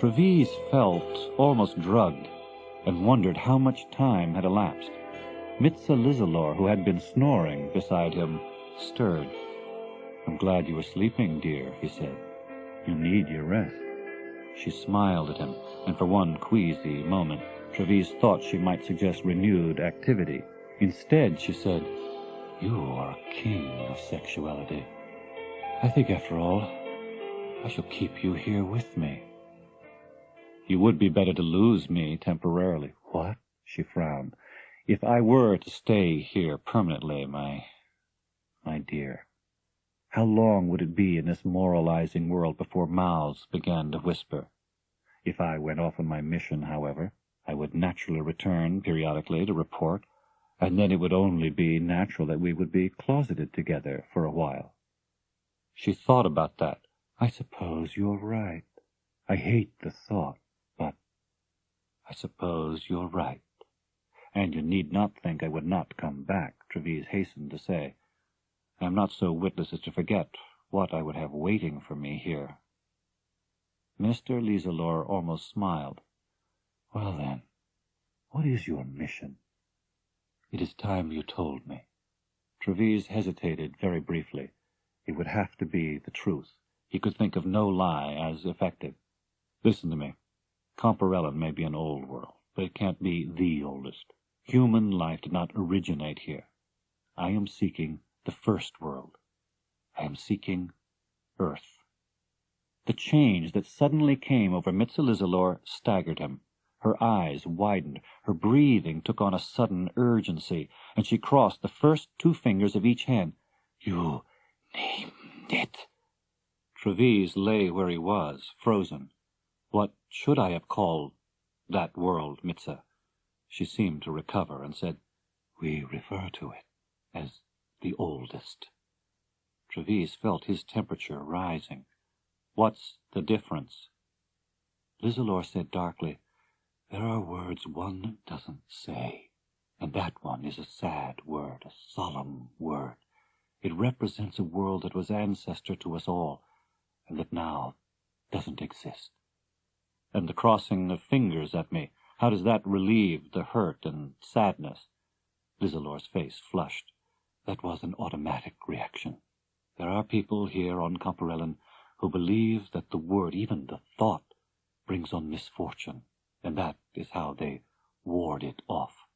Treves felt almost drugged, and wondered how much time had elapsed. Lizalor, who had been snoring beside him, stirred. "I'm glad you were sleeping, dear," he said. "You need your rest." She smiled at him, and for one queasy moment, Treves thought she might suggest renewed activity. Instead, she said, "You are a king of sexuality. I think, after all, I shall keep you here with me." "You would be better to lose me temporarily." "What?" She frowned. "If I were to stay here permanently, my dear, how long would it be in this moralizing world before mouths began to whisper? If I went off on my mission, however, I would naturally return periodically to report, and then it would only be natural that we would be closeted together for a while." She thought about that. "I suppose you're right. I hate the thought, but I suppose you're right. And you need not think I would not come back," Treves hastened to say. "I am not so witless as to forget what I would have waiting for me here." Mr. Lizalor almost smiled. "Well, then, what is your mission?" "It is time you told me." Treves hesitated very briefly. It would have to be the truth. He could think of no lie as effective. "Listen to me. Comparellan may be an old world, but it can't be the oldest. Human life did not originate here. I am seeking the first world. I am seeking Earth." The change that suddenly came over Lizalor staggered him. Her eyes widened, her breathing took on a sudden urgency, and she crossed the first two fingers of each hand. "You named it." Treves lay where he was, frozen. "What should I have called that world, Mitza?" She seemed to recover and said, "We refer to it as the oldest." Treves felt his temperature rising. "What's the difference?" Lizalor said darkly, "There are words one doesn't say, and that one is a sad word, a solemn word. It represents a world that was ancestor to us all, and that now doesn't exist." "And the crossing of fingers at me, how does that relieve the hurt and sadness?" Lizalor's face flushed. "That was an automatic reaction. There are people here on Comparellan who believe that the word, even the thought, brings on misfortune, and that is how they ward it off."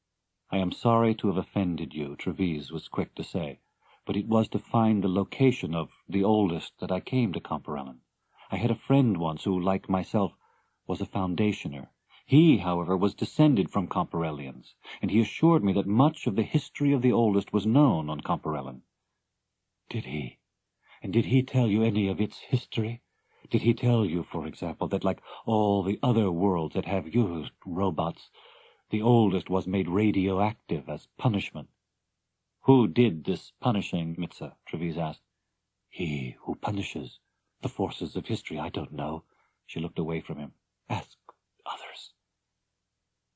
"I am sorry to have offended you," Treves was quick to say, "but it was to find the location of the oldest that I came to Comparellan. I had a friend once who, like myself, was a foundationer. He, however, was descended from Comparellians, and he assured me that much of the history of the oldest was known on Comparellan." "Did he? And did he tell you any of its history? Did he tell you, for example, that like all the other worlds that have used robots, the oldest was made radioactive as punishment?" "Who did this punishing, Mitza?" Treves asked. "He who punishes. The forces of history, I don't know." She looked away from him. "Ask others."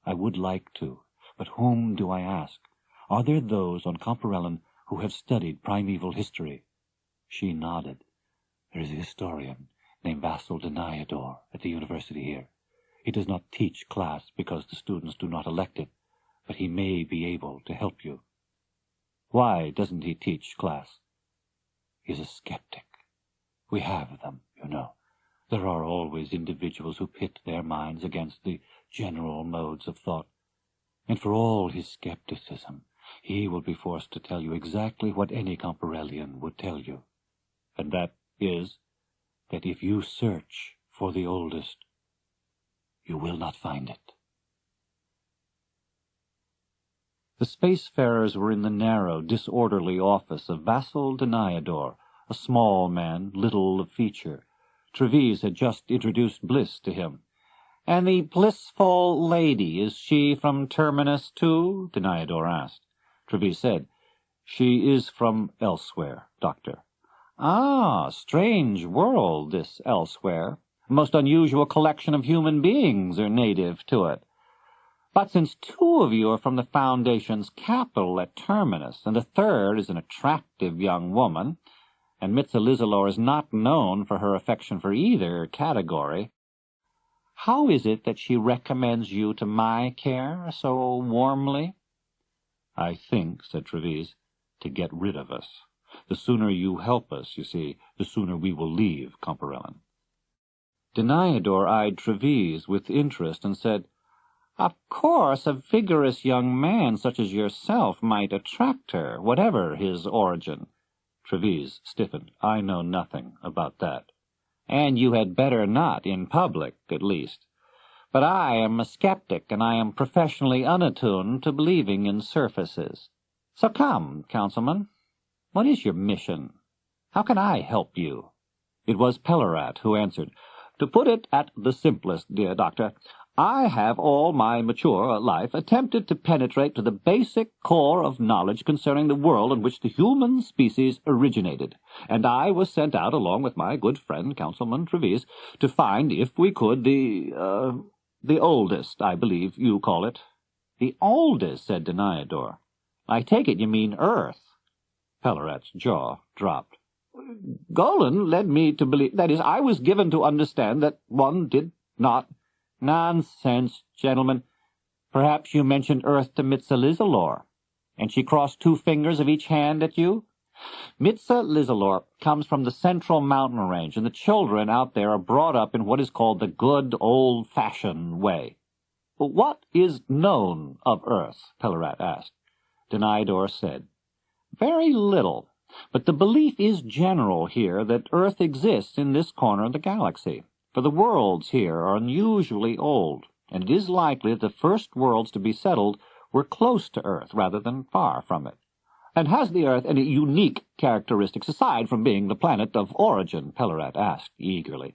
"I would like to, but whom do I ask? Are there those on Comparellan who have studied primeval history?" She nodded. "There is a historian named Vassal Deniador at the university here. He does not teach class because the students do not elect it, but he may be able to help you." "Why doesn't he teach class?" "He is a skeptic. We have them, you know. There are always individuals who pit their minds against the general modes of thought. And for all his skepticism, he will be forced to tell you exactly what any Comparellian would tell you. And that is, that if you search for the oldest, you will not find it." The spacefarers were in the narrow, disorderly office of Vassal Deniador, a small man, little of feature. Treves had just introduced Bliss to him. "And the blissful lady, is she from Terminus too?" Deniador asked. Treves said, "She is from elsewhere, Doctor." "Ah, strange world, this elsewhere. A most unusual collection of human beings are native to it. But since two of you are from the Foundation's capital at Terminus, and the third is an attractive young woman, and Lizalor is not known for her affection for either category, How is it that she recommends you to my care so warmly? I think, said Treves, to get rid of us. The sooner you help us, you see, the sooner we will leave Comparellan. Deniador eyed Treves with interest and said, Of course, a vigorous young man such as yourself might attract her, whatever his origin. Treves stiffened. I know nothing about that. And you had better not, in public, at least. But I am a skeptic, and I am professionally unattuned to believing in surfaces. So come, Councilman, what is your mission? How can I help you? It was Pellerat who answered. To put it at the simplest, dear Doctor, I have all my mature life attempted to penetrate to the basic core of knowledge concerning the world in which the human species originated, and I was sent out along with my good friend Councilman Treves to find, if we could, the oldest, I believe you call it. The oldest, said Deniador. I take it you mean Earth. Pellerat's jaw dropped. Golan led me to believe, that is, I was given to understand that one did not. Nonsense, gentlemen. Perhaps you mentioned Earth to Mitzalizalor, and she crossed 2 fingers of each hand at you? Mitzalizalor comes from the central mountain range, and the children out there are brought up in what is called the good old-fashioned way. But what is known of Earth? Pellerat asked. Deniador said, Very little, but the belief is general here that Earth exists in this corner of the galaxy. For the worlds here are unusually old, and it is likely that the first worlds to be settled were close to Earth rather than far from it. And has the Earth any unique characteristics aside from being the planet of origin? Pellerat asked eagerly.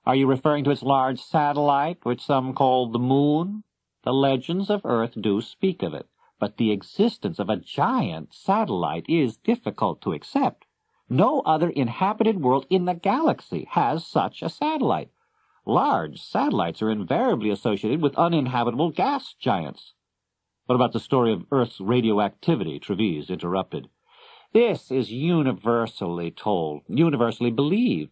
Are you referring to its large satellite, which some call the Moon? The legends of Earth do speak of it, but the existence of a giant satellite is difficult to accept. No other inhabited world in the galaxy has such a satellite. Large satellites are invariably associated with uninhabitable gas giants. What about the story of Earth's radioactivity? Treves interrupted. This is universally told, universally believed.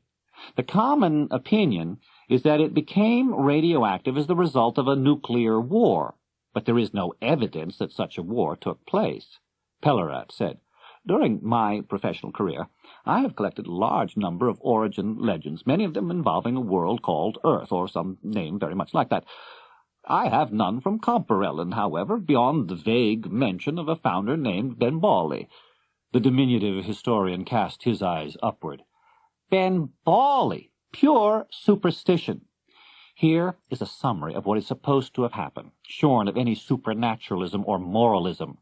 The common opinion is that it became radioactive as the result of a nuclear war, but there is no evidence that such a war took place. Pellerat said, During my professional career, I have collected a large number of origin legends, many of them involving a world called Earth, or some name very much like that. I have none from Comparellan, however, beyond the vague mention of a founder named Benbali. The diminutive historian cast his eyes upward. Benbali! Pure superstition! Here is a summary of what is supposed to have happened, shorn of any supernaturalism or moralism.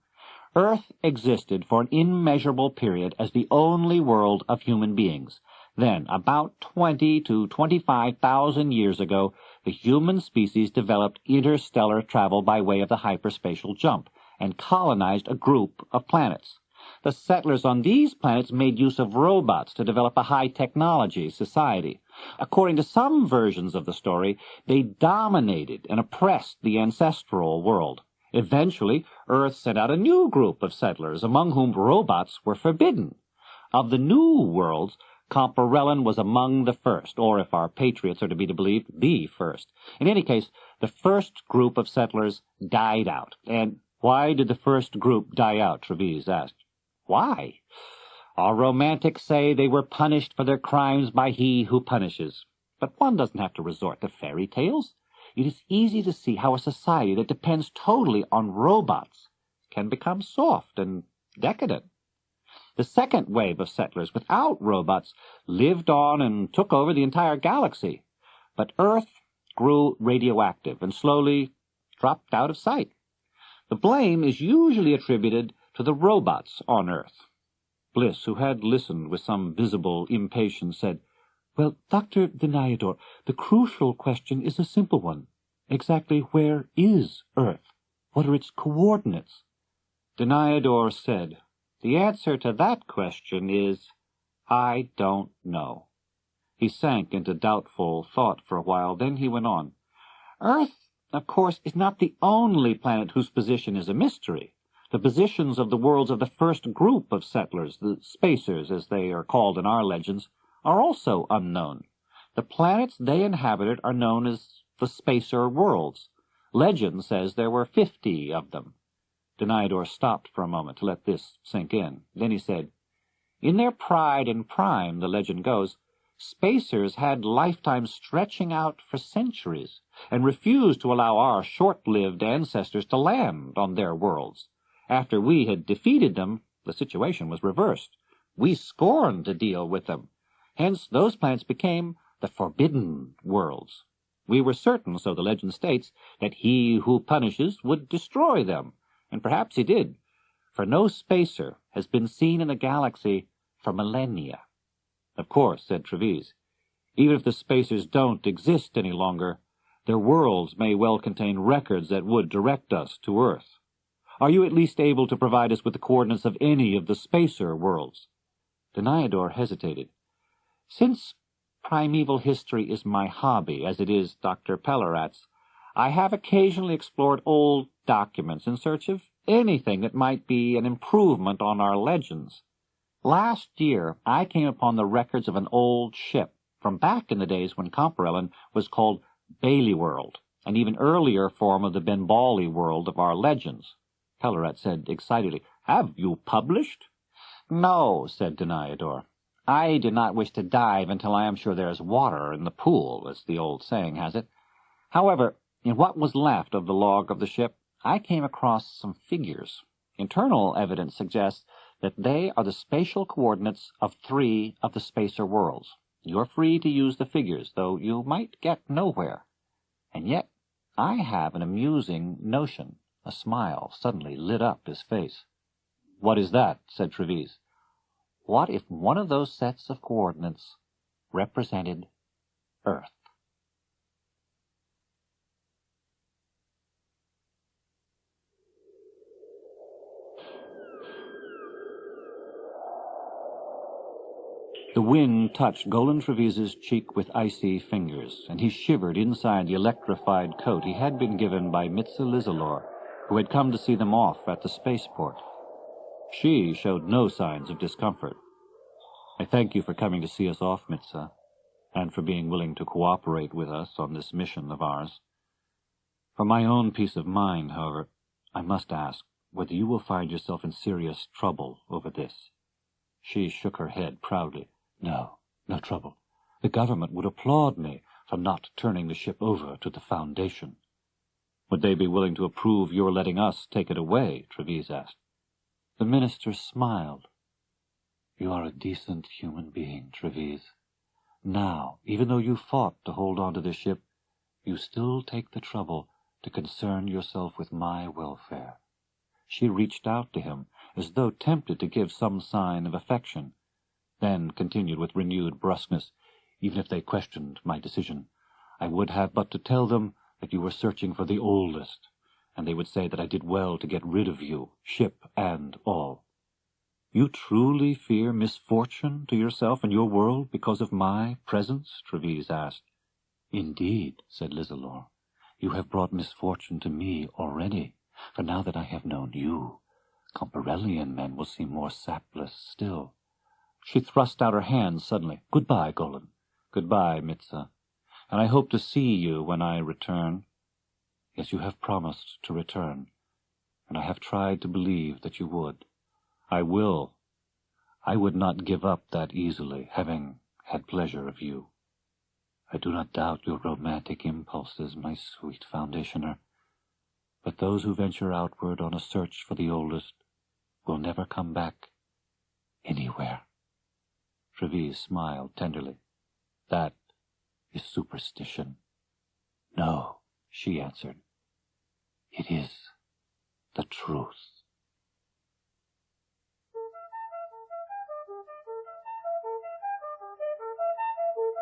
Earth existed for an immeasurable period as the only world of human beings. Then, about 20 to 25,000 years ago, the human species developed interstellar travel by way of the hyperspatial jump and colonized a group of planets. The settlers on these planets made use of robots to develop a high-technology society. According to some versions of the story, they dominated and oppressed the ancestral world. Eventually, Earth sent out a new group of settlers, among whom robots were forbidden. Of the new worlds, Comparellan was among the first, or, if our patriots are to be believed, the first. In any case, the first group of settlers died out. And why did the first group die out? Treves asked. Why? Our romantics say they were punished for their crimes by he who punishes. But one doesn't have to resort to fairy tales. It is easy to see how a society that depends totally on robots can become soft and decadent. The second wave of settlers without robots lived on and took over the entire galaxy. But Earth grew radioactive and slowly dropped out of sight. The blame is usually attributed to the robots on Earth. Bliss, who had listened with some visible impatience, said, Well, Dr. Deniador, the crucial question is a simple one. Exactly where is Earth? What are its coordinates? Deniador said, The answer to that question is, I don't know. He sank into doubtful thought for a while. Then he went on. Earth, of course, is not the only planet whose position is a mystery. The positions of the worlds of the first group of settlers, the spacers as they are called in our legends, are also unknown. The planets they inhabited are known as the spacer worlds. Legend says there were 50 of them. Deniador stopped for a moment to let this sink in. Then he said, "In their pride and prime, the legend goes, spacers had lifetimes stretching out for centuries and refused to allow our short-lived ancestors to land on their worlds. After we had defeated them, the situation was reversed. We scorned to deal with them. Hence, those planets became the forbidden worlds. We were certain, so the legend states, that he who punishes would destroy them, and perhaps he did, for no spacer has been seen in the galaxy for millennia." "Of course," said Treves, "even if the spacers don't exist any longer, their worlds may well contain records that would direct us to Earth. Are you at least able to provide us with the coordinates of any of the spacer worlds?" Deniador hesitated. "Since primeval history is my hobby, as it is Dr. Pellerat's, I have occasionally explored old documents in search of anything that might be an improvement on our legends. Last year, I came upon the records of an old ship from back in the days when Comparellan was called Bailey World, an even earlier form of the Benbali world of our legends." Pellerat said excitedly, "Have you published?" "No," said Deniador. "I do not wish to dive until I am sure there is water in the pool, as the old saying has it. However, in what was left of the log of the ship, I came across some figures. Internal evidence suggests that they are the spatial coordinates of 3 of the spacer worlds. You're free to use the figures, though you might get nowhere. And yet I have an amusing notion." A smile suddenly lit up his face. "What is that?" said Treves. "What if one of those sets of coordinates represented Earth?" The wind touched Golan Treves's cheek with icy fingers, and he shivered inside the electrified coat he had been given by Mitsa Lizalor, who had come to see them off at the spaceport. She showed no signs of discomfort. "I thank you for coming to see us off, Mitsa, and for being willing to cooperate with us on this mission of ours. For my own peace of mind, however, I must ask whether you will find yourself in serious trouble over this." She shook her head proudly. "No, no trouble. The government would applaud me for not turning the ship over to the Foundation." "Would they be willing to approve your letting us take it away?" Treves asked. The minister smiled. "You are a decent human being, Treves. Now, even though you fought to hold on to the ship, you still take the trouble to concern yourself with my welfare." She reached out to him, as though tempted to give some sign of affection, then continued with renewed brusqueness, "Even if they questioned my decision, I would have but to tell them that you were searching for the oldest, and they would say that I did well to get rid of you, ship and all." "You truly fear misfortune to yourself and your world because of my presence?" Treves asked. "Indeed," said Lizalor, "you have brought misfortune to me already, for now that I have known you, Comparellian men will seem more sapless still." She thrust out her hands suddenly. "Goodbye, Golan." "Goodbye, Mitsa. And I hope to see you when I return." "Yes, you have promised to return, and I have tried to believe that you would." "I will. I would not give up that easily, having had pleasure of you. I do not doubt your romantic impulses, my sweet Foundationer, but those who venture outward on a search for the oldest will never come back anywhere." Treves smiled tenderly. "That is superstition." "No," she answered. "It is the truth."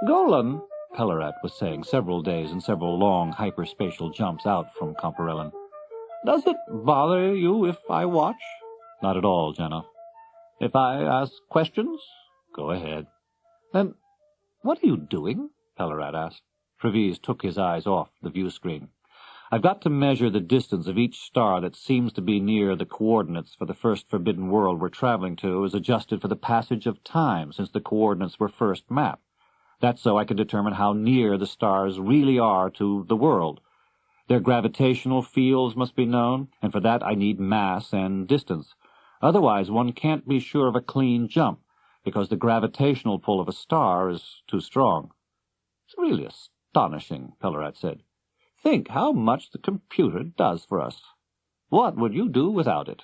"Golan," Pellerat was saying several days and several long hyperspatial jumps out from Comparellan, "does it bother you if I watch?" "Not at all, Jenna." "If I ask questions?" "Go ahead." "Then what are you doing?" Pellerat asked. Treves took his eyes off the view screen. "I've got to measure the distance of each star that seems to be near the coordinates for the first forbidden world we're traveling to, as adjusted for the passage of time since the coordinates were first mapped. That's so I can determine how near the stars really are to the world. Their gravitational fields must be known, and for that I need mass and distance. Otherwise, one can't be sure of a clean jump, because the gravitational pull of a star is too strong. It's really astonishing, Pellerat said. Think how much the computer does for us. What would you do without it?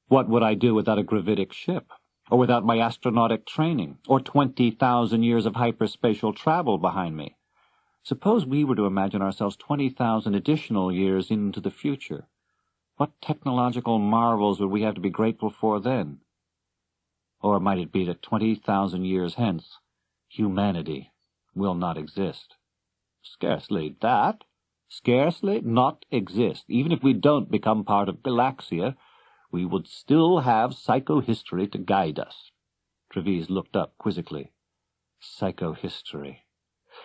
What would I do without a gravitic ship? Or without my astronautic training? Or 20,000 years of hyperspatial travel behind me? Suppose we were to imagine ourselves 20,000 additional years into the future. What technological marvels would we have to be grateful for then? Or might it be that 20,000 years hence, humanity will not exist? Scarcely that. Scarcely not exist. Even if we don't become part of Galaxia, we would still have psychohistory to guide us. Treves looked up quizzically. Psychohistory.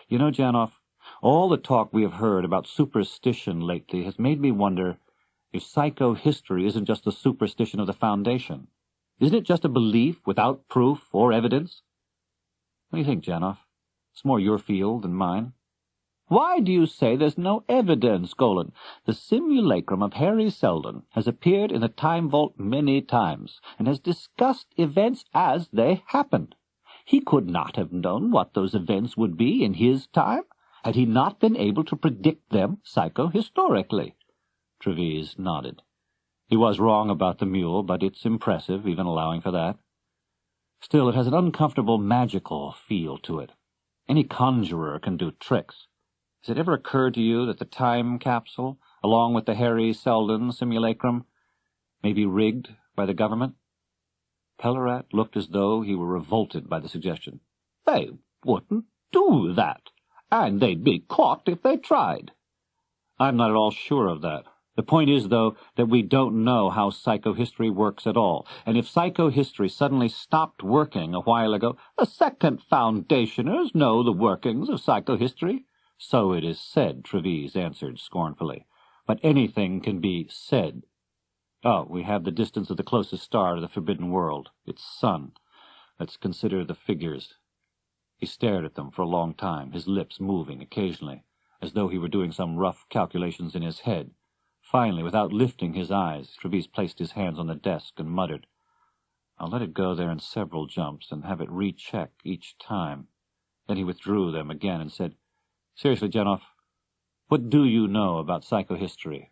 You know, Janoff, all the talk we have heard about superstition lately has made me wonder if psychohistory isn't just the superstition of the Foundation. Isn't it just a belief without proof or evidence? What do you think, Janoff? It's more your field than mine. Why do you say there's no evidence, Golan? The simulacrum of Harry Seldon has appeared in the Time Vault many times, and has discussed events as they happened. He could not have known what those events would be in his time, had he not been able to predict them psychohistorically. Treves nodded. He was wrong about the mule, but it's impressive, even allowing for that. Still, it has an uncomfortable, magical feel to it. Any conjurer can do tricks. Has it ever occurred to you that the time capsule, along with the Harry Seldon simulacrum, may be rigged by the government? Pellerat looked as though he were revolted by the suggestion. They wouldn't do that, and they'd be caught if they tried. I'm not at all sure of that. The point is, though, that we don't know how psychohistory works at all, and if psychohistory suddenly stopped working a while ago, the second Foundationers know the workings of psychohistory. So it is said, Treves answered scornfully. But anything can be said. Oh, we have the distance of the closest star to the forbidden world, its sun. Let's consider the figures. He stared at them for a long time, his lips moving occasionally, as though he were doing some rough calculations in his head. Finally, without lifting his eyes, Treves placed his hands on the desk and muttered, I'll let it go there in several jumps and have it recheck each time. Then he withdrew them again and said, Seriously, Janoff, what do you know about psychohistory?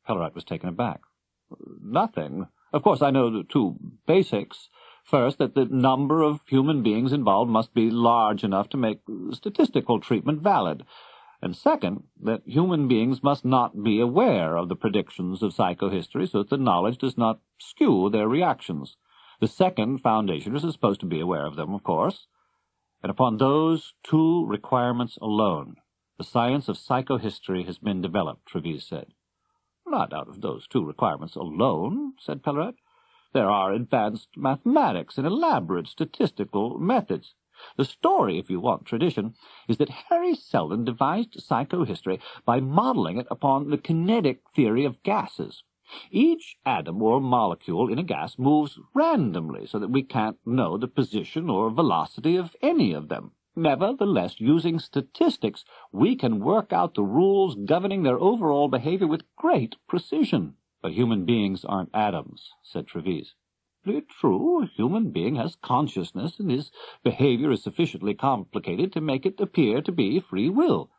Pellerat was taken aback. Nothing. Of course, I know the two basics. First, that the number of human beings involved must be large enough to make statistical treatment valid. And second, that human beings must not be aware of the predictions of psychohistory so that the knowledge does not skew their reactions. The second Foundationers are supposed to be aware of them, of course. And upon those two requirements alone, the science of psychohistory has been developed, Treves said. Not out of those two requirements alone, said Pellerat. There are advanced mathematics and elaborate statistical methods. The story, if you want tradition, is that Harry Seldon devised psychohistory by modeling it upon the kinetic theory of gases. Each atom or molecule in a gas moves randomly so that we can't know the position or velocity of any of them. Nevertheless, using statistics, we can work out the rules governing their overall behavior with great precision. But human beings aren't atoms, said Treves. It's true, a human being has consciousness, and his behavior is sufficiently complicated to make it appear to be free will.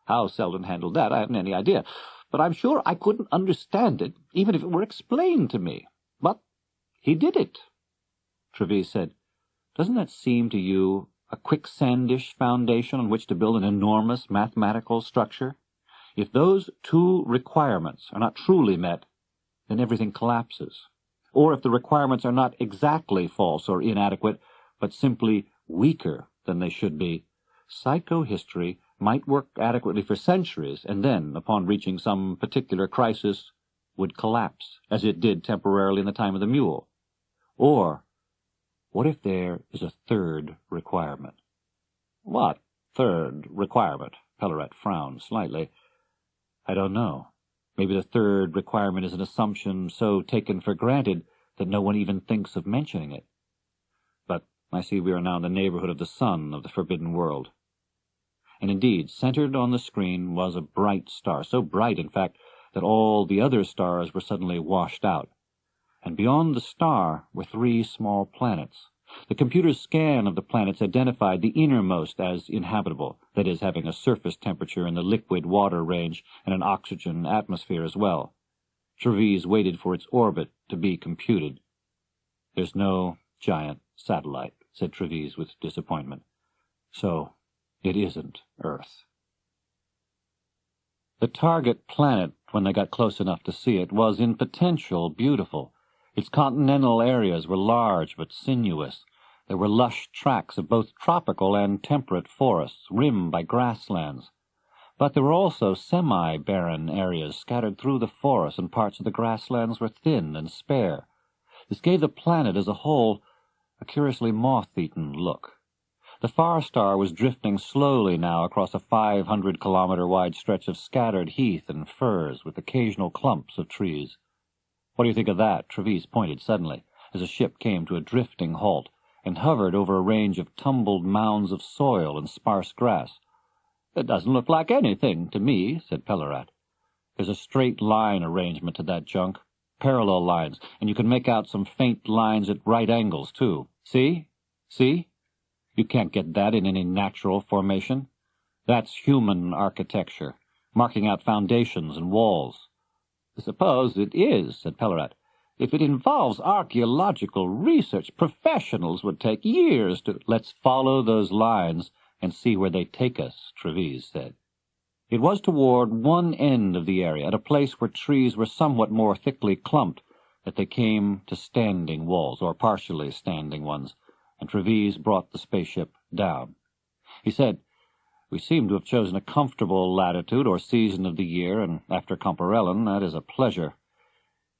How Seldon handled that, I haven't any idea. But I'm sure I couldn't understand it, even if it were explained to me. But he did it. Treves said, Doesn't that seem to you a quicksandish foundation on which to build an enormous mathematical structure? If those two requirements are not truly met, then everything collapses. Or if the requirements are not exactly false or inadequate, but simply weaker than they should be, psychohistory might work adequately for centuries, and then, upon reaching some particular crisis, would collapse, as it did temporarily in the time of the mule. Or, what if there is a third requirement? What third requirement? Pellerat frowned slightly. I don't know. Maybe the third requirement is an assumption so taken for granted that no one even thinks of mentioning it. But I see we are now in the neighborhood of the sun of the forbidden world." And indeed, centered on the screen was a bright star, so bright, in fact, that all the other stars were suddenly washed out. And beyond the star were 3 small planets. The computer's scan of the planets identified the innermost as inhabitable, that is, having a surface temperature in the liquid water range and an oxygen atmosphere as well. Treves waited for its orbit to be computed. "There's no giant satellite," said Treves with disappointment. "So it isn't Earth." The target planet, when they got close enough to see it, was in potential beautiful. Its continental areas were large but sinuous. There were lush tracts of both tropical and temperate forests, rimmed by grasslands. But there were also semi-barren areas scattered through the forest, and parts of the grasslands were thin and spare. This gave the planet as a whole a curiously moth-eaten look. The far star was drifting slowly now across a 500-kilometer-wide stretch of scattered heath and firs with occasional clumps of trees. "What do you think of that?" Treves pointed suddenly, as a ship came to a drifting halt, and hovered over a range of tumbled mounds of soil and sparse grass. "It doesn't look like anything to me," said Pellerat. "There's a straight line arrangement to that junk, parallel lines, and you can make out some faint lines at right angles, too. See? See? You can't get that in any natural formation. That's human architecture, marking out foundations and walls." "I suppose it is," said Pellerat. "If it involves archaeological research, professionals would take years to—" "Let's follow those lines and see where they take us," Treves said. It was toward one end of the area, at a place where trees were somewhat more thickly clumped, that they came to standing walls, or partially standing ones, and Treves brought the spaceship down. He said, "We seem to have chosen a comfortable latitude or season of the year, and after Comparellan, that is a pleasure."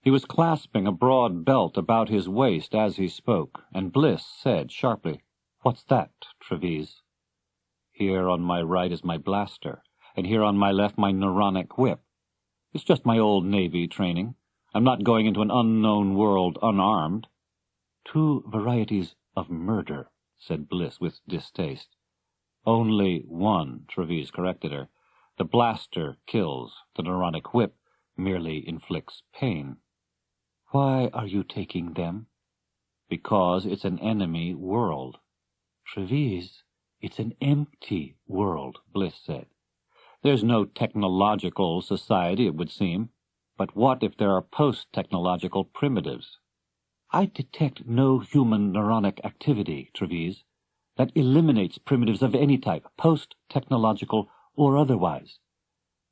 He was clasping a broad belt about his waist as he spoke, and Bliss said sharply, "What's that, Treves?" "Here on my right is my blaster, and here on my left my neuronic whip. It's just my old Navy training. I'm not going into an unknown world unarmed." "2 varieties of murder," said Bliss with distaste. "Only one," Treves corrected her. "The blaster kills. The neuronic whip merely inflicts pain." "Why are you taking them?" "Because it's an enemy world." "Treves, it's an empty world," Bliss said. "There's no technological society, it would seem. But what if there are post-technological primitives?" "I detect no human neuronic activity, Treves. That eliminates primitives of any type, post-technological or otherwise."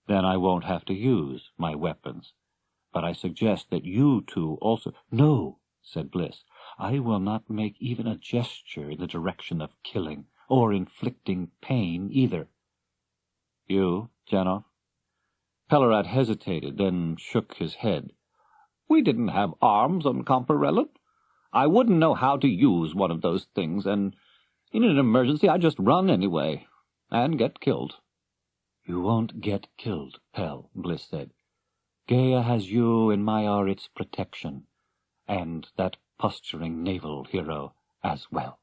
"Then I won't have to use my weapons. But I suggest that you two also—" "No," said Bliss. "I will not make even a gesture in the direction of killing, or inflicting pain either." "You, Janov?" Pellerat hesitated, then shook his head. "We didn't have arms on Comparellan. I wouldn't know how to use one of those things, and in an emergency I just run anyway, and get killed." "You won't get killed, Pell," Bliss said. "Gaia has you in Mayarit's protection, and that posturing naval hero as well."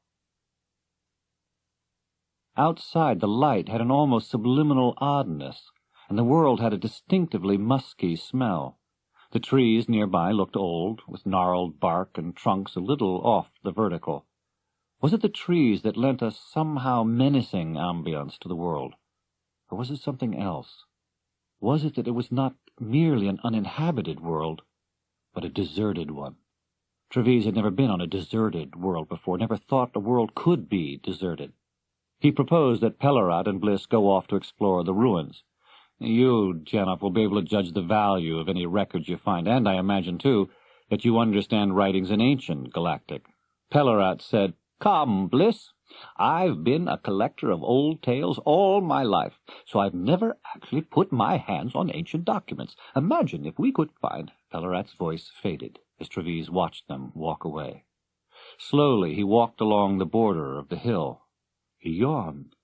Outside, the light had an almost subliminal oddness, and the world had a distinctively musky smell. The trees nearby looked old, with gnarled bark and trunks a little off the vertical. Was it the trees that lent a somehow menacing ambience to the world? Or was it something else? Was it that it was not merely an uninhabited world, but a deserted one? Treves had never been on a deserted world before, never thought a world could be deserted. He proposed that Pellerat and Bliss go off to explore the ruins. "You, Janov, will be able to judge the value of any records you find, and I imagine, too, that you understand writings in ancient galactic." Pellerat said, "Come, Bliss, I've been a collector of old tales all my life, so I've never actually put my hands on ancient documents. Imagine if we could find—" Pellerat's voice faded as Treves watched them walk away. Slowly he walked along the border of the hill. He yawned.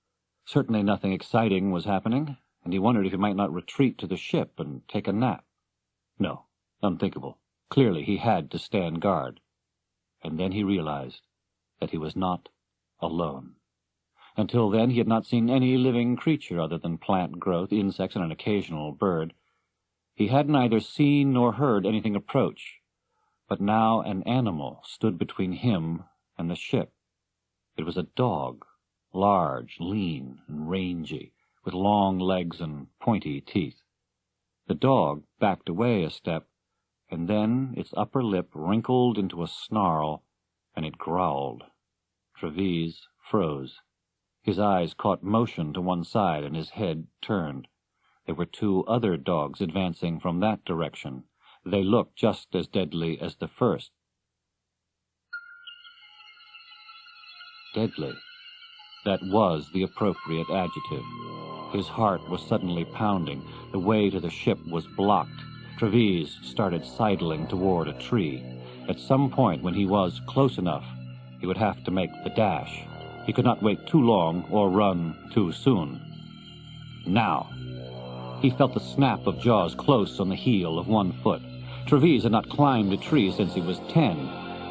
Certainly nothing exciting was happening, and he wondered if he might not retreat to the ship and take a nap. No, unthinkable. Clearly he had to stand guard. And then he realized that he was not alone. Until then he had not seen any living creature other than plant growth, insects, and an occasional bird. He had neither seen nor heard anything approach, but now an animal stood between him and the ship. It was a dog, large, lean, and rangy, with long legs and pointy teeth. The dog backed away a step, and then its upper lip wrinkled into a snarl, and it growled. Treves froze. His eyes caught motion to one side, and his head turned. There were two other dogs advancing from that direction. They looked just as deadly as the first. Deadly. That was the appropriate adjective. His heart was suddenly pounding. The way to the ship was blocked. Treves started sidling toward a tree. At some point, when he was close enough, he would have to make the dash. He could not wait too long or run too soon. Now! He felt the snap of jaws close on the heel of one foot. Treves had not climbed a tree since he was 10.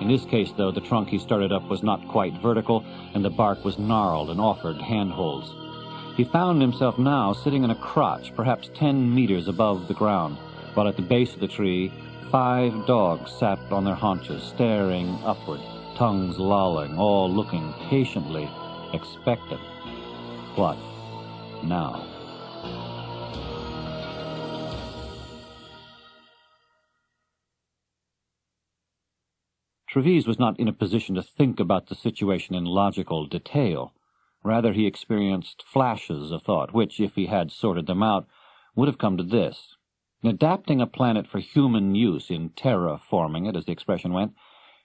In this case, though, the trunk he started up was not quite vertical, and the bark was gnarled and offered handholds. He found himself now sitting in a crotch, perhaps 10 meters above the ground, while at the base of the tree 5 dogs sat on their haunches, staring upward, tongues lolling, all looking patiently expectant. What now? Treves was not in a position to think about the situation in logical detail. Rather, he experienced flashes of thought, which, if he had sorted them out, would have come to this. In adapting a planet for human use, in terraforming it, as the expression went,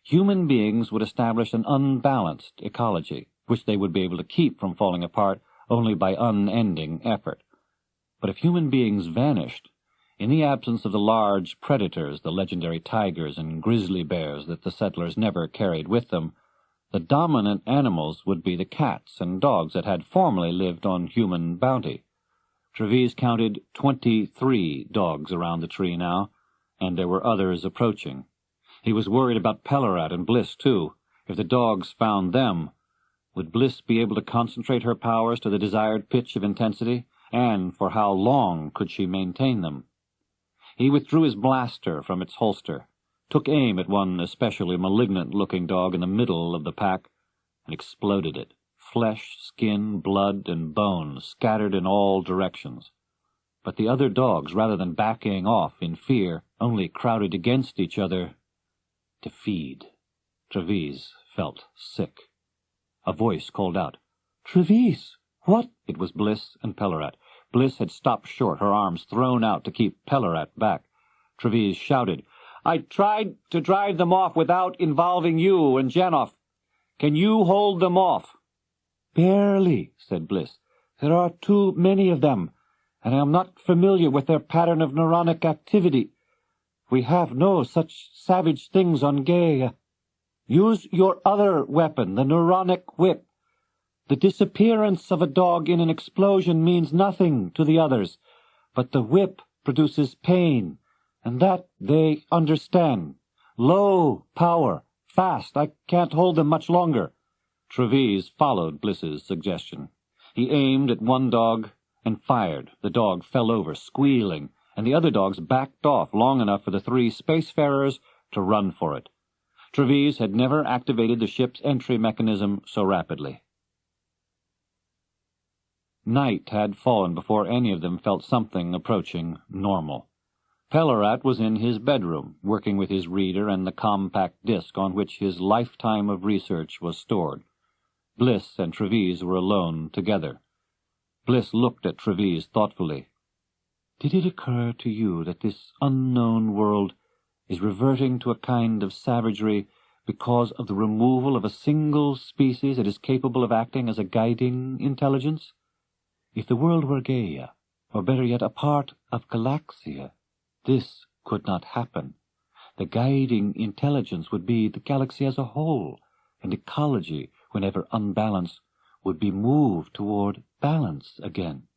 human beings would establish an unbalanced ecology, which they would be able to keep from falling apart only by unending effort. But if human beings vanished, in the absence of the large predators, the legendary tigers and grizzly bears that the settlers never carried with them, the dominant animals would be the cats and dogs that had formerly lived on human bounty. Treves counted 23 dogs around the tree now, and there were others approaching. He was worried about Pellerat and Bliss, too. If the dogs found them, would Bliss be able to concentrate her powers to the desired pitch of intensity, and for how long could she maintain them? He withdrew his blaster from its holster, took aim at one especially malignant-looking dog in the middle of the pack, and exploded it. Flesh, skin, blood, and bone scattered in all directions. But the other dogs, rather than backing off in fear, only crowded against each other to feed. Treves felt sick. A voice called out, "Treves! What?" It was Bliss and Pellerat. Bliss had stopped short, her arms thrown out to keep Pellerat back. Treves shouted, "I tried to drive them off without involving you and Janoff. Can you hold them off?" "Barely," said Bliss. "There are too many of them, and I am not familiar with their pattern of neuronic activity. We have no such savage things on Gaia. Use your other weapon, the neuronic whip. The disappearance of a dog in an explosion means nothing to the others, but the whip produces pain, and that they understand. Low power, fast. I can't hold them much longer." Treves followed Bliss's suggestion. He aimed at one dog and fired. The dog fell over, squealing, and the other dogs backed off long enough for the 3 spacefarers to run for it. Treves had never activated the ship's entry mechanism so rapidly. Night had fallen before any of them felt something approaching normal. Pellerat was in his bedroom, working with his reader and the compact disc on which his lifetime of research was stored. Bliss and Treves were alone together. Bliss looked at Treves thoughtfully. "Did it occur to you that this unknown world is reverting to a kind of savagery because of the removal of a single species that is capable of acting as a guiding intelligence? If the world were Gaia, or better yet a part of Galaxia, this could not happen. The guiding intelligence would be the galaxy as a whole, and ecology, whenever unbalanced, would be moved toward balance again."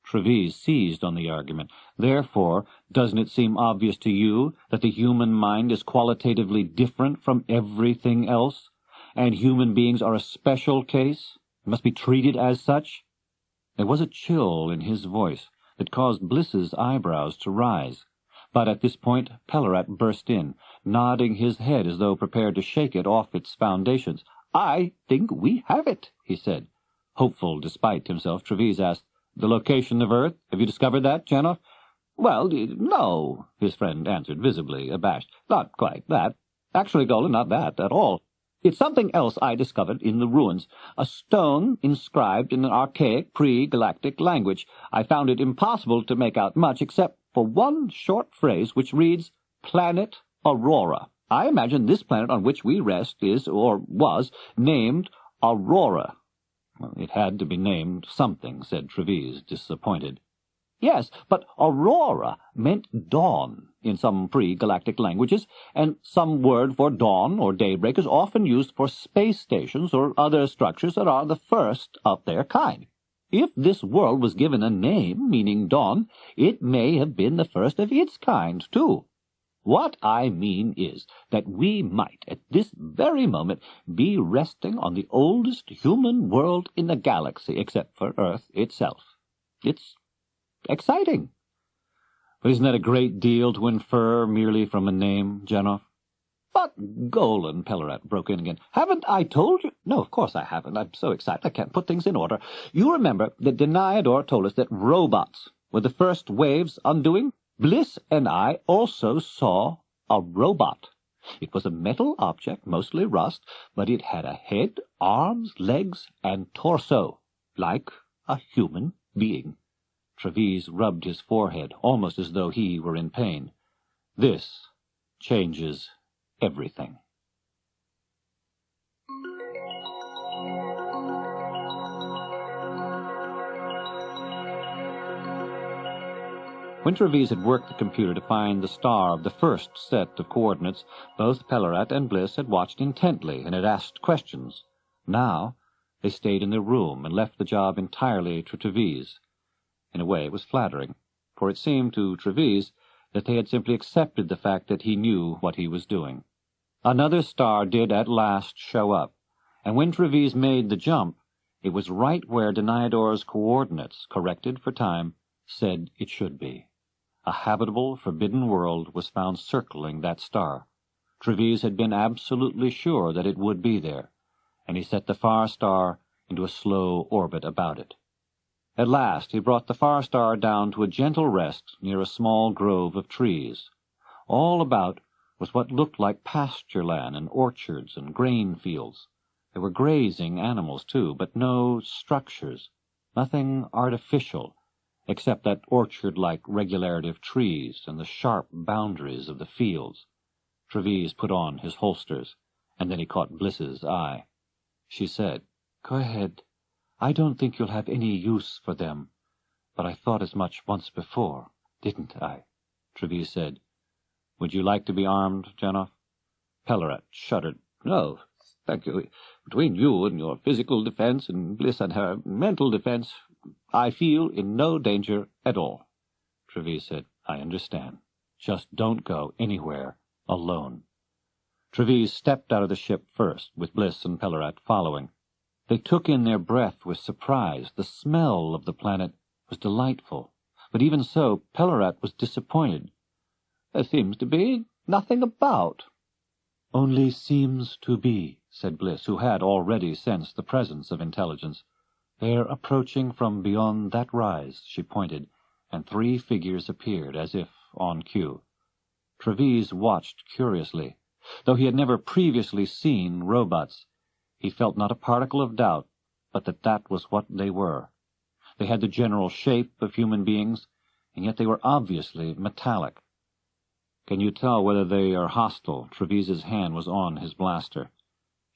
Treves seized on the argument. "Therefore, doesn't it seem obvious to you that the human mind is qualitatively different from everything else, and human beings are a special case, and must be treated as such? There was a chill in his voice that caused Bliss's eyebrows to rise. But at this point Pellerat burst in, nodding his head as though prepared to shake it off its foundations. "I think we have it," he said. Hopeful despite himself, Treves asked, "The location of Earth? Have you discovered that, Janov?" "Well, no," his friend answered, visibly abashed. "Not quite that. Actually, Golan, not that at all. It's something else I discovered in the ruins. A stone inscribed in an archaic pre-galactic language. I found it impossible to make out much except for one short phrase which reads, 'Planet Aurora.' I imagine this planet on which we rest is, or was, named Aurora." "Well, it had to be named something," said Treves, disappointed. "Yes, but Aurora meant dawn in some pre-galactic languages, and some word for dawn or daybreak is often used for space stations or other structures that are the first of their kind. If this world was given a name meaning dawn, it may have been the first of its kind, too. What I mean is that we might, at this very moment, be resting on the oldest human world in the galaxy, except for Earth itself. It's exciting." "But isn't that a great deal to infer merely from a name, Janov?" "But, Golan," Pellerat broke in again, "haven't I told you—" "No, of course I haven't. I'm so excited I can't put things in order. You remember that Deniador told us that robots were the first wave's undoing? Bliss and I also saw a robot. It was a metal object, mostly rust, but it had a head, arms, legs, and torso, like a human being." Treves rubbed his forehead, almost as though he were in pain. "This changes everything." When Treves had worked the computer to find the star of the first set of coordinates, both Pellerat and Bliss had watched intently and had asked questions. Now they stayed in their room and left the job entirely to Treves. In a way it was flattering, for it seemed to Treves that they had simply accepted the fact that he knew what he was doing. Another star did at last show up, and when Treves made the jump, it was right where Deniador's coordinates, corrected for time, said it should be. A habitable, forbidden world was found circling that star. Treves had been absolutely sure that it would be there, and he set the far star into a slow orbit about it. At last he brought the far star down to a gentle rest near a small grove of trees. All about was what looked like pasture land and orchards and grain fields. There were grazing animals, too, but no structures, nothing artificial, except that orchard-like regularity of trees and the sharp boundaries of the fields. Treves put on his holsters, and then he caught Bliss's eye. She said, "Go ahead. I don't think you'll have any use for them, but I thought as much once before, didn't I?" Treves said, "Would you like to be armed, Janov?" Pellerat shuddered. "No, thank you. Between you and your physical defense and Bliss and her mental defense, I feel in no danger at all." Treves said, "I understand. Just don't go anywhere alone." Treves stepped out of the ship first, with Bliss and Pellerat following. They took in their breath with surprise. The smell of the planet was delightful, but even so, Pellerat was disappointed. "There seems to be nothing about." "Only seems to be," said Bliss, who had already sensed the presence of intelligence. "They're approaching from beyond that rise," she pointed, and 3 figures appeared, as if on cue. Treves watched curiously. Though he had never previously seen robots, he felt not a particle of doubt but that that was what they were. They had the general shape of human beings, and yet they were obviously metallic. "Can you tell whether they are hostile?" Treves's hand was on his blaster.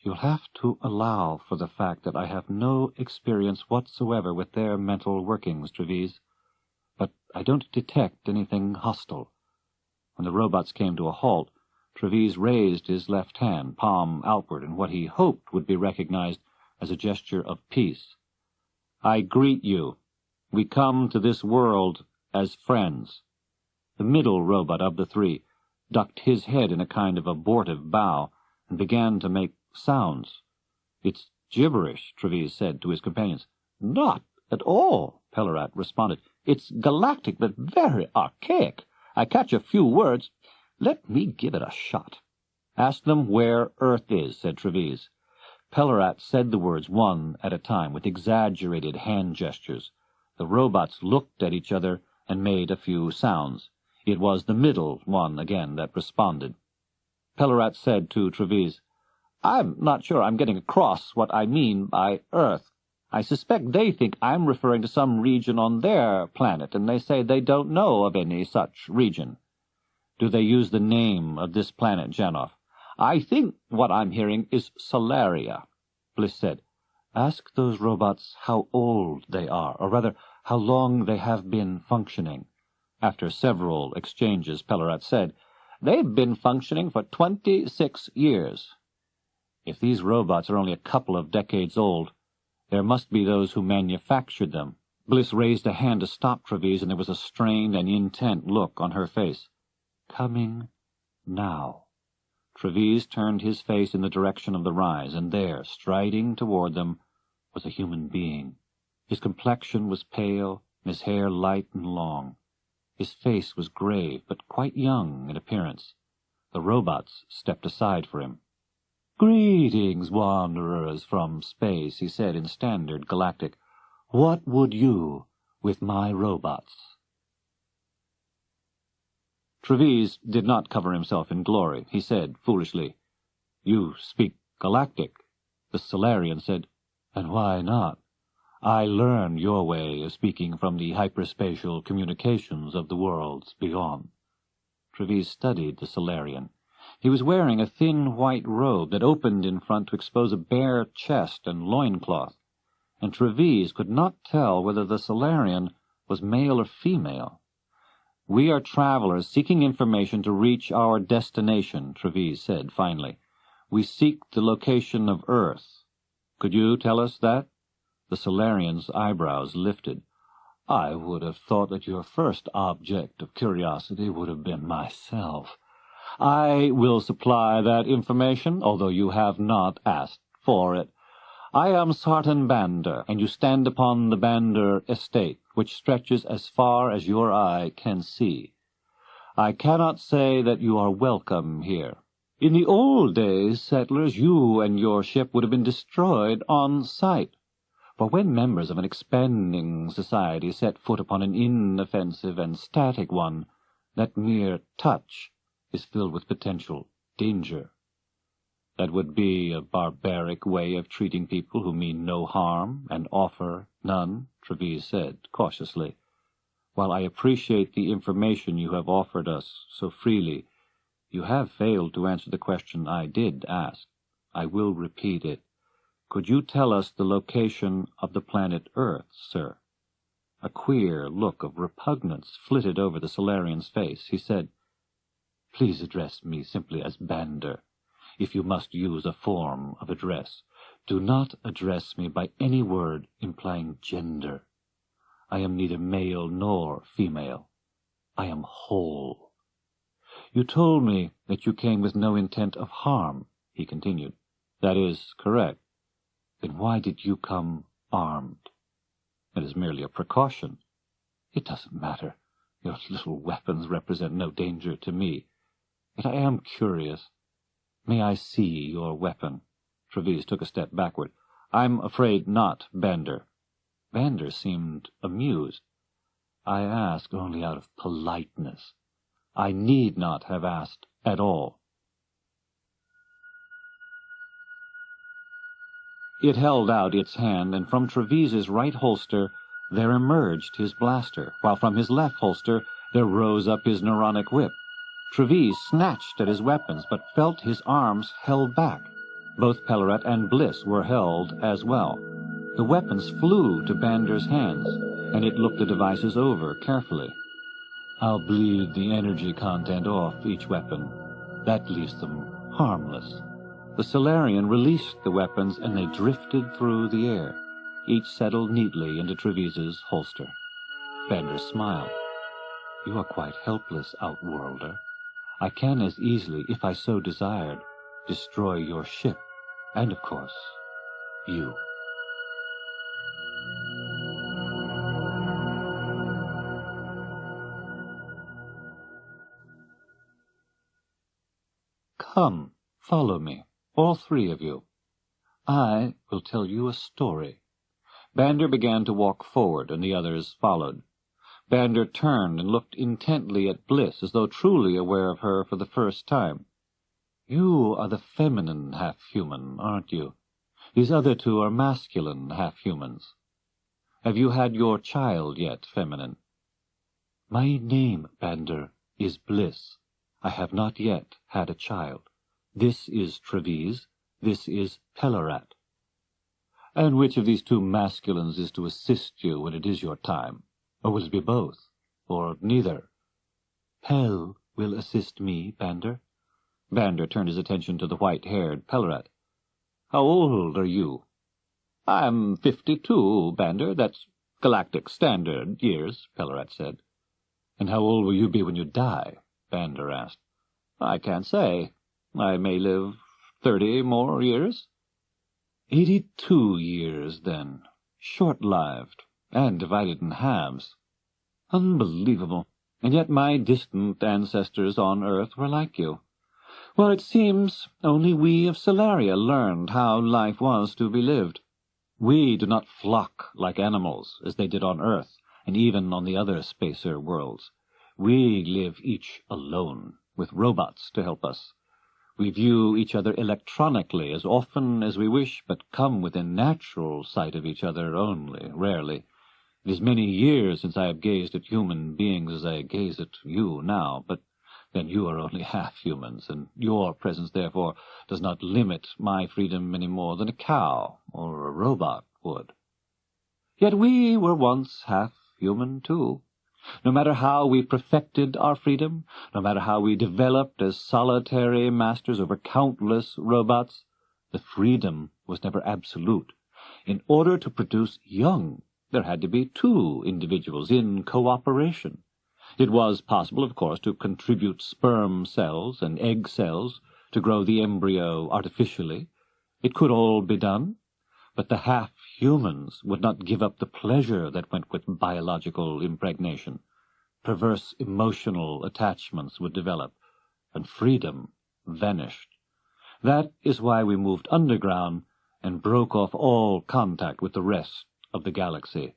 "You'll have to allow for the fact that I have no experience whatsoever with their mental workings, Treves. But I don't detect anything hostile." When the robots came to a halt, Treves raised his left hand, palm outward, in what he hoped would be recognized as a gesture of peace. "I greet you. We come to this world as friends." The middle robot of the 3 ducked his head in a kind of abortive bow and began to make sounds. "It's gibberish," Treves said to his companions. "Not at all," Pellerat responded. "It's galactic, but very archaic. I catch a few words. Let me give it a shot." "Ask them where Earth is," said Treves. Pellerat said the words one at a time, with exaggerated hand gestures. The robots looked at each other and made a few sounds. It was the middle one again that responded. Pellerat said to Treves, "I'm not sure I'm getting across what I mean by Earth. I suspect they think I'm referring to some region on their planet, and they say they don't know of any such region." "Do they use the name of this planet, Janov?" "I think what I'm hearing is Solaria," Bliss said. "Ask those robots how old they are, or rather, how long they have been functioning." After several exchanges, Pellerat said, "They've been functioning for 26 years. If these robots are only a couple of decades old, there must be those who manufactured them." Bliss raised a hand to stop Treves, and there was a strained and intent look on her face. "Coming now." Treves turned his face in the direction of the rise, and there, striding toward them, was a human being. His complexion was pale, and his hair light and long. His face was grave, but quite young in appearance. The robots stepped aside for him. "Greetings, wanderers from space," he said in standard galactic. "What would you with my robots?" Treves did not cover himself in glory. He said, foolishly, "You speak galactic." The Solarian said, "And why not? I learned your way of speaking from the hyperspatial communications of the worlds beyond." Treves studied the Solarian. He was wearing a thin white robe that opened in front to expose a bare chest and loincloth, and Treves could not tell whether the Solarian was male or female. "We are travelers seeking information to reach our destination," Treves said finally. "We seek the location of Earth. Could you tell us that?" The Solarian's eyebrows lifted. "I would have thought that your first object of curiosity would have been myself. I will supply that information, although you have not asked for it. I am Sartan Bander, and you stand upon the Bander estate, which stretches as far as your eye can see. I cannot say that you are welcome here. In the old days, settlers, you and your ship would have been destroyed on sight. For when members of an expanding society set foot upon an inoffensive and static one, that mere touch is filled with potential danger. That would be a barbaric way of treating people who mean no harm and offer none," Treves said cautiously. "While I appreciate the information you have offered us so freely, you have failed to answer the question I did ask. I will repeat it. Could you tell us the location of the planet Earth, sir?" A queer look of repugnance flitted over the Solarian's face. He said, "Please address me simply as Bander. If you must use a form of address, do not address me by any word implying gender. I am neither male nor female. I am whole. You told me that you came with no intent of harm," he continued. "That is correct. Then why did you come armed?" "It is merely a precaution." "It doesn't matter. Your little weapons represent no danger to me. Yet I am curious. May I see your weapon?" Treves took a step backward. "I'm afraid not, Bander." Bander seemed amused. "I ask only out of politeness. I need not have asked at all." It held out its hand, and from Treves's right holster there emerged his blaster, while from his left holster there rose up his neuronic whip. Treves snatched at his weapons, but felt his arms held back. Both Pellerat and Bliss were held as well. The weapons flew to Bander's hands, and it looked the devices over carefully. "I'll bleed the energy content off each weapon. That leaves them harmless." The Solarian released the weapons, and they drifted through the air. Each settled neatly into Treves's holster. Bander smiled. "You are quite helpless, Outworlder. I can as easily, if I so desired, destroy your ship, and, of course, you. Come, follow me, all three of you. I will tell you a story. Bander began to walk forward, and the others followed. Bander turned and looked intently at Bliss, as though truly aware of her for the first time. You are the feminine half-human, aren't you? These other two are masculine half-humans. Have you had your child yet, feminine? My name, Bander, is Bliss. I have not yet had a child. This is Trevise. This is Pellerat. And which of these two masculines is to assist you when it is your time? Or will it be both? Or neither? Pell will assist me, Bander. Bander turned his attention to the white-haired Pellerat. How old are you? I'm 52, Bander. That's galactic standard years, Pellerat said. And how old will you be when you die? Bander asked. I can't say. I may live 30 more years. 82 years, then. Short-lived, and divided in halves. Unbelievable. And yet my distant ancestors on Earth were like you. Well, it seems only we of Solaria learned how life was to be lived. We do not flock like animals, as they did on Earth, and even on the other spacer worlds. We live each alone, with robots to help us. We view each other electronically as often as we wish, but come within natural sight of each other only, rarely. It is many years since I have gazed at human beings as I gaze at you now, but then you are only half-humans, and your presence, therefore, does not limit my freedom any more than a cow or a robot would. Yet we were once half-human, too. No matter how we perfected our freedom, no matter how we developed as solitary masters over countless robots, the freedom was never absolute. In order to produce young, there had to be two individuals in cooperation. It was possible, of course, to contribute sperm cells and egg cells to grow the embryo artificially. It could all be done, but the half-humans would not give up the pleasure that went with biological impregnation. Perverse emotional attachments would develop, and freedom vanished. That is why we moved underground and broke off all contact with the rest of the galaxy.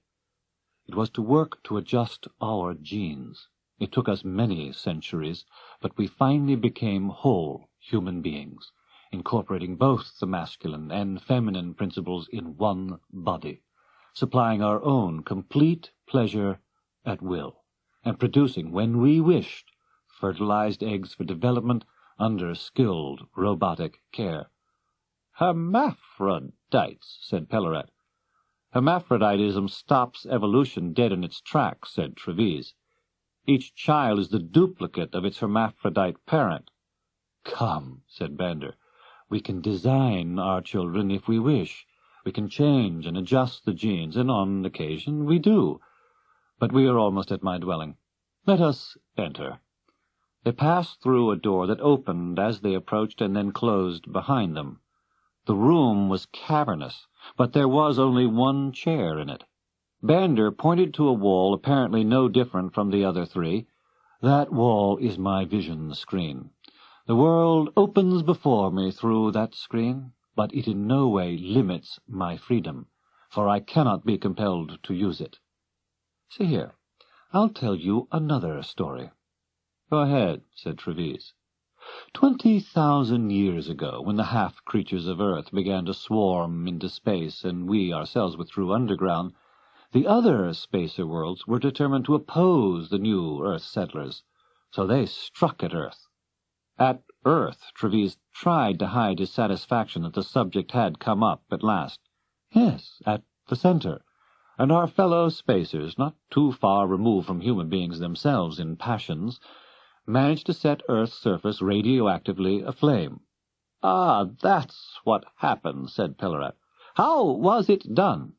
It was to work to adjust our genes. It took us many centuries, but we finally became whole human beings, incorporating both the masculine and feminine principles in one body, supplying our own complete pleasure at will, and producing, when we wished, fertilized eggs for development under skilled robotic care. Hermaphrodites, said Pellerat. Hermaphroditism stops evolution dead in its tracks, said Trevise. Each child is the duplicate of its hermaphrodite parent. Come, said Bander. We can design our children if we wish. We can change and adjust the genes, and on occasion we do. But we are almost at my dwelling. Let us enter. They passed through a door that opened as they approached and then closed behind them. The room was cavernous, but there was only one chair in it. Bander pointed to a wall apparently no different from the other three. That wall is my vision screen. The world opens before me through that screen, but it in no way limits my freedom, for I cannot be compelled to use it. See here, I'll tell you another story. Go ahead, said Trevise. 20,000 years ago, when the half-creatures of Earth began to swarm into space and we ourselves withdrew underground, the other spacer worlds were determined to oppose the new Earth settlers, so they struck at Earth. At Earth, Trevise tried to hide his satisfaction that the subject had come up at last. Yes, at the center, and our fellow spacers, not too far removed from human beings themselves in passions, managed to set Earth's surface radioactively aflame. Ah, that's what happened, said Pellerat. How was it done?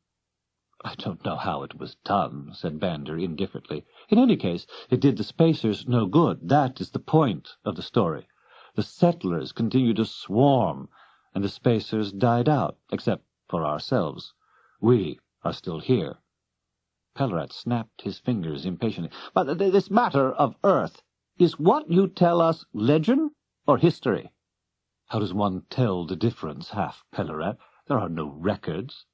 I don't know how it was done, said Bander indifferently. In any case, it did the spacers no good. That is the point of the story. The settlers continued to swarm, and the spacers died out, except for ourselves. We are still here." Pellerat snapped his fingers impatiently. "But this matter of Earth, is what you tell us legend or history?" "How does one tell the difference, half-Pellerat? There are no records.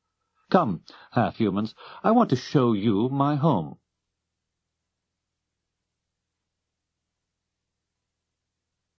Come, half-humans, I want to show you my home.